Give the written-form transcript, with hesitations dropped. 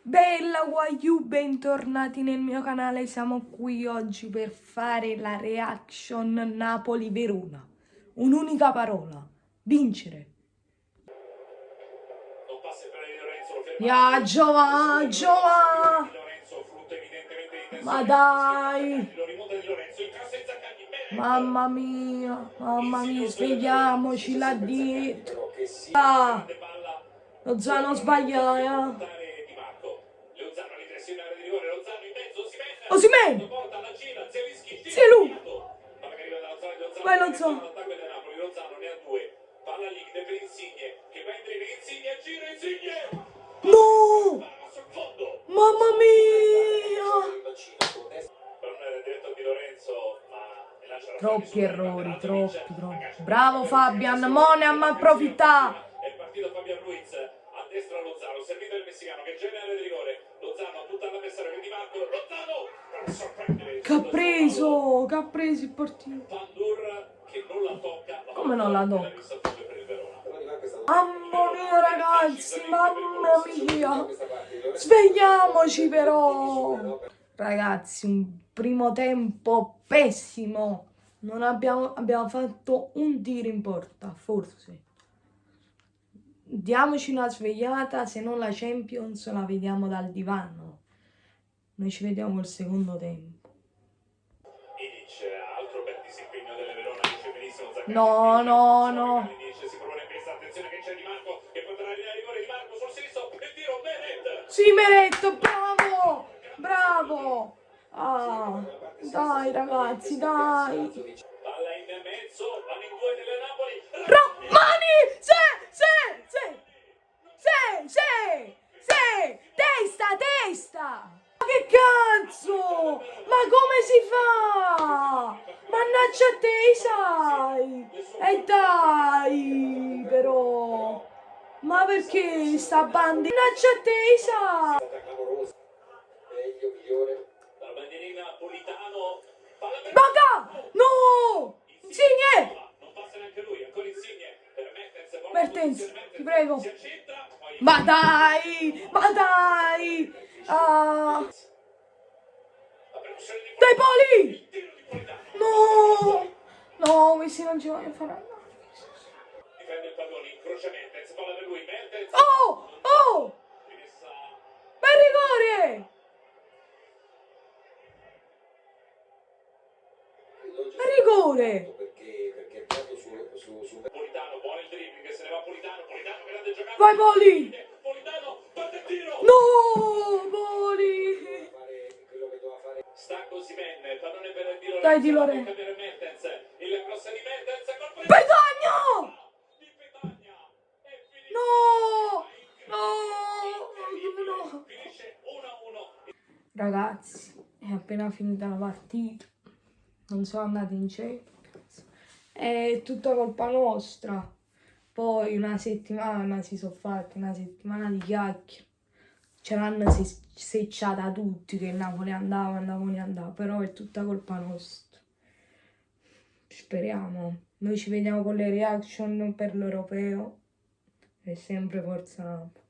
Bella Waiu, bentornati nel mio canale, siamo qui oggi per fare la reaction Napoli-Verona. Un'unica parola, vincere. Ya, Giova, ma dai, mamma mia, svegliamoci là dietro. Ah, Lozano sbaglia, Osimhen! Sì, è lui! Vai Lozano! No! Mamma mia! Troppi errori, troppi. Bravo Fabian, mo ne ha approfittato. È partito Fabian Ruiz, a destra Lozano, servito il messicano che genera di rigore. Lozano butta all'avversario che Di Marco, Lozano per sorprendere. Che ha preso il portiere. Pandur che non la tocca. Come non la tocca? Mamma mia ragazzi, mamma mia. Svegliamoci però. Ragazzi, un primo tempo pessimo. Non abbiamo fatto un tiro in porta, forse. Diamoci una svegliata, se non la Champions la vediamo dal divano. Noi ci vediamo il secondo tempo. No. Sì, Meret, bravo. Ah, dai ragazzi, dai. Palla in mezzo, vanno in due delle Napoli. Romani! Sì! Testa! Ma che cazzo? Ma come si fa? Mannaggia a te, sai! E dai, però! Ma perché sta bandierina? Mannaggia a te, sai! La bandierina Politano. Baga! No! Insigne! Non passa neanche lui, ancora Insigne. Mertens, ti prego. Ma dai! Ah. Dai Poli! No, questi non ci vogliono fare andare. Difende il pallone, incrocia Mertens, palla per lui, Mertens. Oh! Bel rigore! Perché Politano, buono il dribbling, se ne va Politano, grande giocata. Vai Poli! Politano, parte il tiro! No, Poli! Stacco Osimhen, pallone per Di Lorenzo. Dai Di Lorenzo. Il cross di Mertens, colpo di Petagna! di Petagna. No! Finisce 1-1. Ragazzi, è appena finita la partita. Non sono andati in Champions. È tutta colpa nostra. Poi una settimana si sono fatti, una settimana di chiacchiere. Ce l'hanno secciata tutti che il Napoli andava, però è tutta colpa nostra. Speriamo. Noi ci vediamo con le reaction per l'Europeo. E sempre forza Napoli.